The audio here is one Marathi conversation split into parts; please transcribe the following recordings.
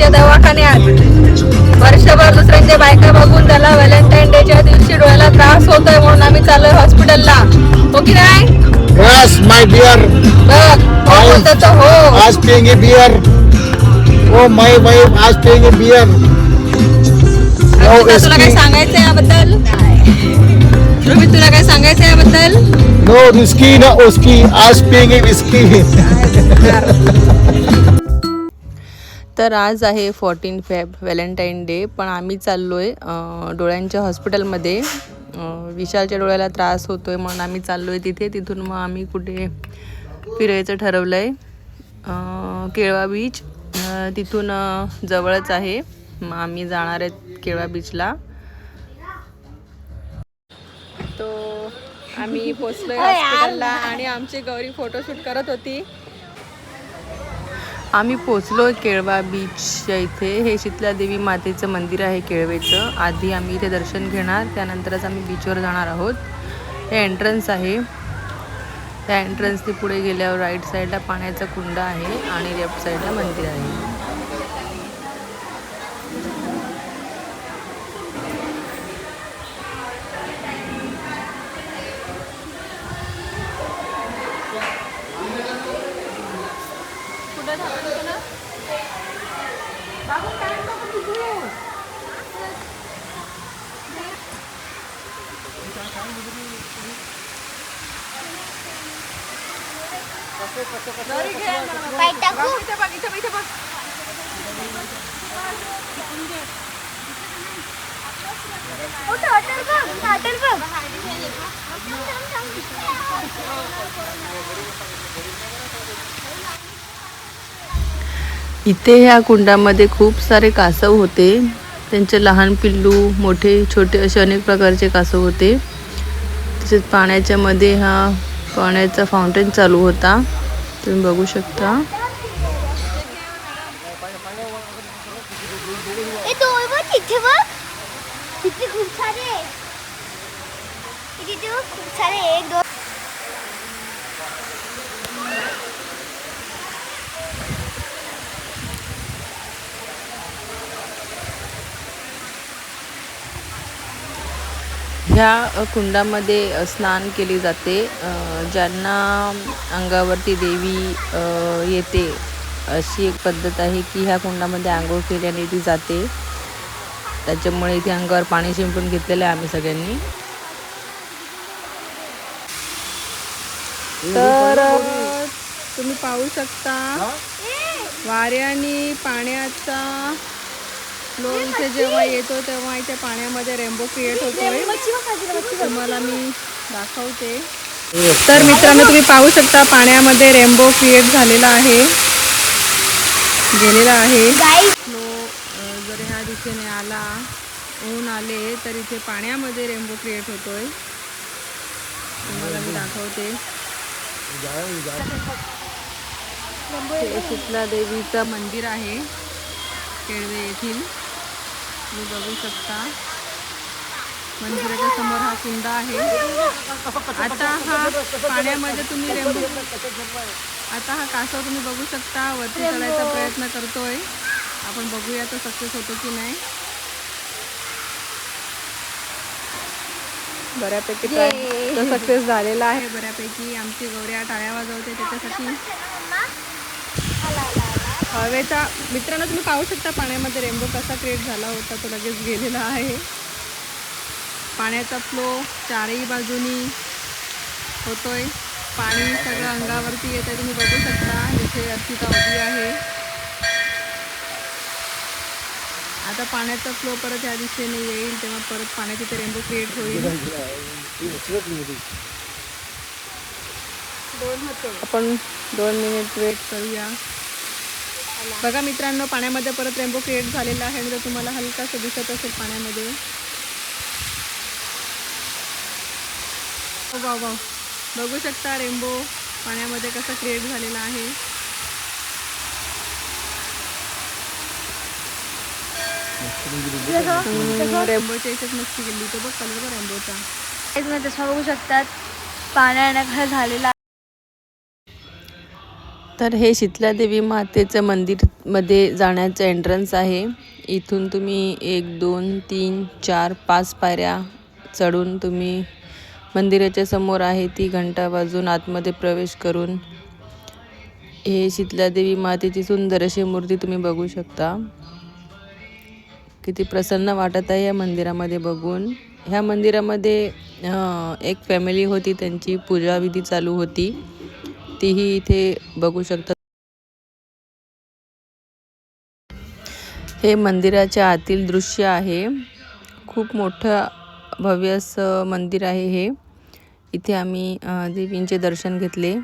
दुसऱ्यांच्या दवाखान्यात वर्षभर दुसऱ्यांच्या बायका बघून त्याला व्हॅलेंटाईन डेच्या दिवशी डोळ्याला त्रास होतोय म्हणून आम्ही चाललोय हॉस्पिटलला. हो की नाही? Yes, my dear. बघ हो बोलतो तो हो. आज पिएंगे beer. Oh, my wife आज पिएंगे beer. अर्पिता, तुला काय सांगायचं याबद्दल? रोहित, तुला काय सांगायचं याबद्दल? No whiskey ना उसकी आज पिएंगे whiskey. तर आज आहे 14 फेब व्हॅलेंटाईन डे, पण आम्ही चाललोय डोळ्यांच्या हॉस्पिटलमध्ये. विशालच्या डोळ्याला त्रास होतोय म्हणून आम्ही चाललोय तिथे. तिथून मग आम्ही कुठे फिरायचं ठरवलंय. केळवा बीच तिथून जवळच आहे. मग आम्ही जाणार आहेत केळवा बीचला. तो आम्ही पोचलोय हॉस्पिटलला आणि आमची गौरी फोटोशूट करत होती. आम्ही पोचलो केळवा बीचच्या इथे. हे शीतला देवी मातेचं मंदिर आहे केळवेचं. आधी आम्ही इथे दर्शन घेणार, त्यानंतरच आम्ही बीचवर जाणार आहोत. हे एंट्रन्स आहे. त्या एंट्रन्सने पुढे गेल्यावर राईट साईडला पाण्याचा कुंड आहे आणि लेफ्ट साईडला मंदिर आहे. इथे ह्या कुंडामध्ये खूप सारे कासव होते. त्यांचे लहान पिल्लू, मोठे छोटे असे अनेक प्रकारचे कासव होते. तसेच पाण्याच्या मध्ये हा पाण्याचा फाउंटेन चालू होता, तुम्ही बघू शकता. ह्या कुंडामध्ये स्नान केले जाते. ज्यांना अंगावरती देवी येते अशी एक पद्धत आहे की ह्या कुंडामध्ये आंघोळ केल्याने ती जाते. त्याच्यामुळे इथे अंगावर पाणी शिंपडून घेतलेलं आहे आम्ही सगळ्यांनी. तर तुम्ही पाहू शकता वाऱ्याने पाण्याचा फ्लो इथे जेव्हा येतो तेव्हा इथे पाण्यामध्ये रेनबो क्रिएट होतोय. तुम्हाला मी दाखवते. तर मित्रांनो, तुम्ही पाहू शकता पाण्यामध्ये रेनबो क्रिएट झालेला आहे, गेलेला आहे. फ्लो जर ह्या दिशेने आला, ऊन आले तर इथे पाण्यामध्ये रेनबो क्रिएट होतोय. तुम्हाला मी दाखवते. हे शीतला देवीचं मंदिर आहे केळवे येथील. तुम्ही बघू शकता मंदिराच्या समोर हा कुंड आहे. आता हा पाण्यामध्ये तुम्ही रेनबो, आता हा कासव तुम्ही बघू शकता वरती चढायचा प्रयत्न करतोय. आपण बघूया तो सक्सेस होतो की नाही. बऱ्यापैकी तो सक्सेस झालेला आहे. बऱ्यापैकी आमची गौऱ्या टाळ्या वाजवते त्याच्यासाठी. हवेचा मित्रांनो, तुम्ही पाहू शकता पाण्यामध्ये रेनबो कसा क्रिएट झाला होता, तो लगेच गेलेला आहे. पाण्याचा फ्लो चारही बाजूनी होतोय. पाणी सगळं अंगावरती येत आहे, तुम्ही बघू शकता. इथे अर्पिता उभी आहे. आता पाण्याचा फ्लो परत या दिशेने येईल तेव्हा परत पाण्यात इथे रेनबो क्रिएट होईल. आपण 2 मिनिट वेट करूया. बघा मित्रांनो, पाण्यामध्ये परत रेनबो क्रिएट झालेला आहे. म्हणजे तुम्हाला हलकासं दिसत असेल पाण्यामध्ये. वाव वाव, बघू शकता रेनबो पाण्यामध्ये कसा क्रिएट झालेला आहे. रेनबोच्या याच्यात मस्ती केली. तो बघ कलर बघ रेनबोचा. बघू शकतात पाण्याने कसं झालेला. तर हे शीतलादेवी मातेचं मंदिरमध्ये जाण्याचं एंट्रन्स आहे. इथून तुम्ही 1 2 3 4 5 पायऱ्या चढून तुम्ही मंदिराच्या समोर आहे ती घंटा वाजून आतमध्ये प्रवेश करून हे शीतलादेवी मातेची सुंदर अशी मूर्ती तुम्ही बघू शकता. किती प्रसन्न वाटत आहे या मंदिरामध्ये बघून. ह्या मंदिरामध्ये एक फॅमिली होती, त्यांची पूजाविधी चालू होती, तीही इथे बघू शकता. हे मंदिराच्या आतील दृश्य आहे. खूप मोठं भव्य असं मंदिर आहे हे. इथे आम्ही देवींचे दर्शन घेतले.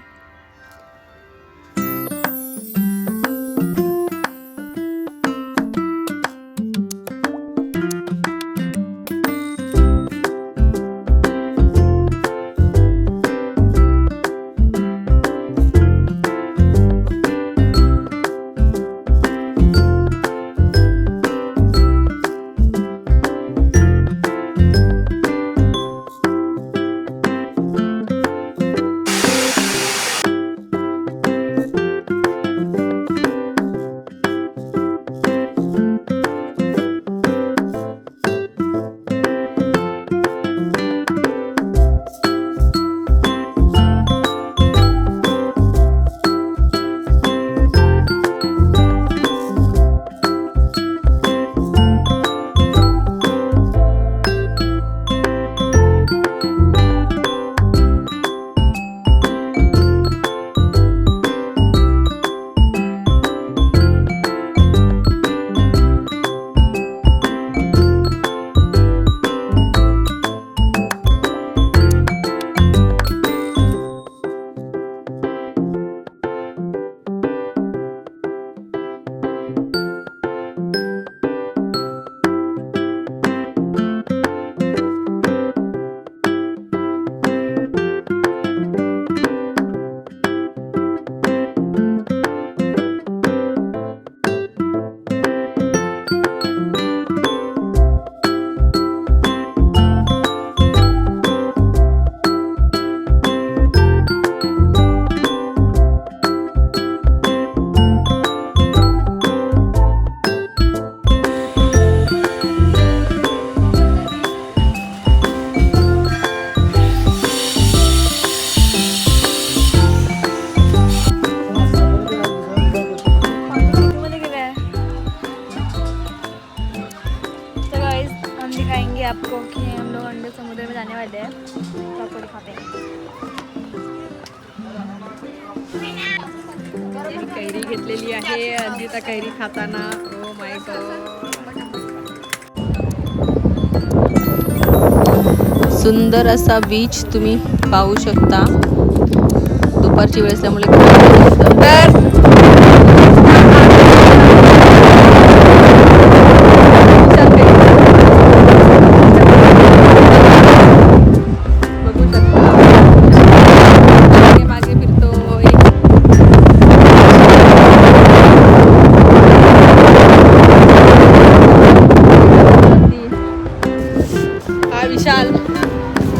आपको कि हम लोग अंडे समुद्र में जाने वाले हैं, पकौड़ी खाते हैं. कैरी घेतलेली आहे अंजिता कैरी खाताना. ओ माय गॉड, सुंदर असा बीच तुम्ही पाहू शकता. दुपारची वेळ असल्यामुळे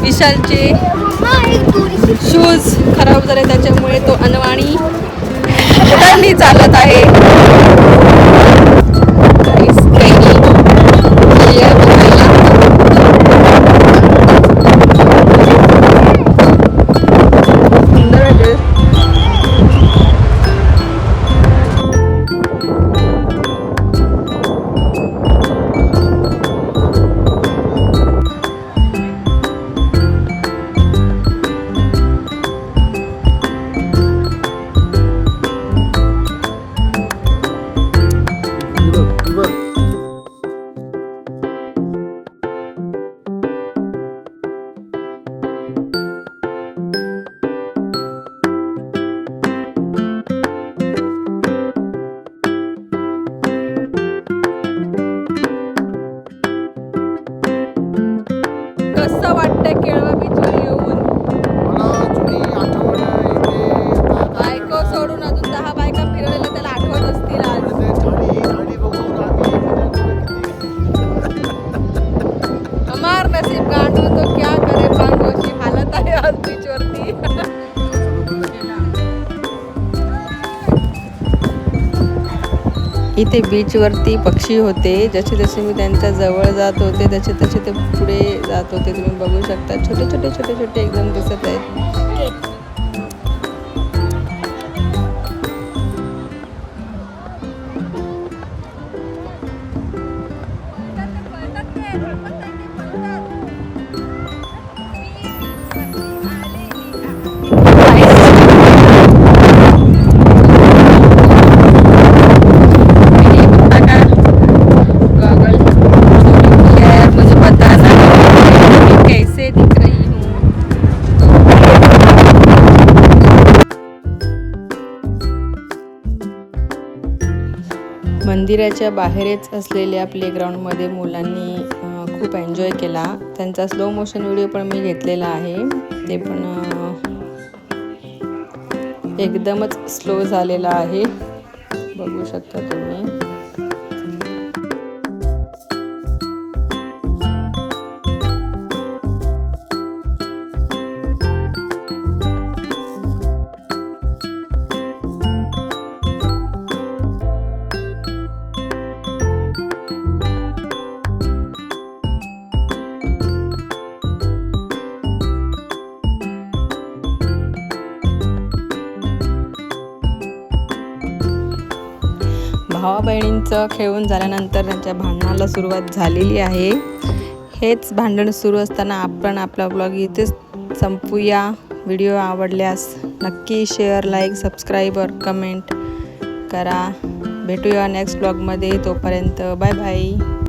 विशालचे शूज खराब झाले, त्याच्यामुळे तो अनवाणी उडाली चालत आहे. कसं वाटतंय केळवा बीचवर येऊन? बायको सोडून अजून 10 बायका फिरवलेल्या त्याला आठवत असतील आज. हमार नसीब गांडो तो क्या करे बांगो, अशी हालत आहे आज बीचवरती. इथे बीचवरती पक्षी होते. जसे जसे मी त्यांच्या जवळ जात होते तसे तसे ते पुढे जात होते. तुम्ही बघू शकता छोटे छोटे छोटे छोटे एकदम दिसत आहेत. मंदिराच्या बाहेरच असलेल्या प्लेग्राऊंडमध्ये मुलांनी खूप एन्जॉय केला. त्यांचा स्लो मोशन व्हिडिओ पण मी घेतलेला आहे. ते पण एकदमच स्लो झालेला आहे, बघू शकता तुम्ही. भावा बहिणींचं खेळून झाल्यानंतर त्यांच्या भांडणाला सुरुवात झालेली आहे. हेच भांडण सुरू असताना आपण आपला ब्लॉग इथेच संपूया. व्हिडिओ आवडल्यास नक्की शेअर, लाईक, सबस्क्राईब और कमेंट करा. भेटूया नेक्स्ट ब्लॉगमध्ये. तोपर्यंत बाय बाय.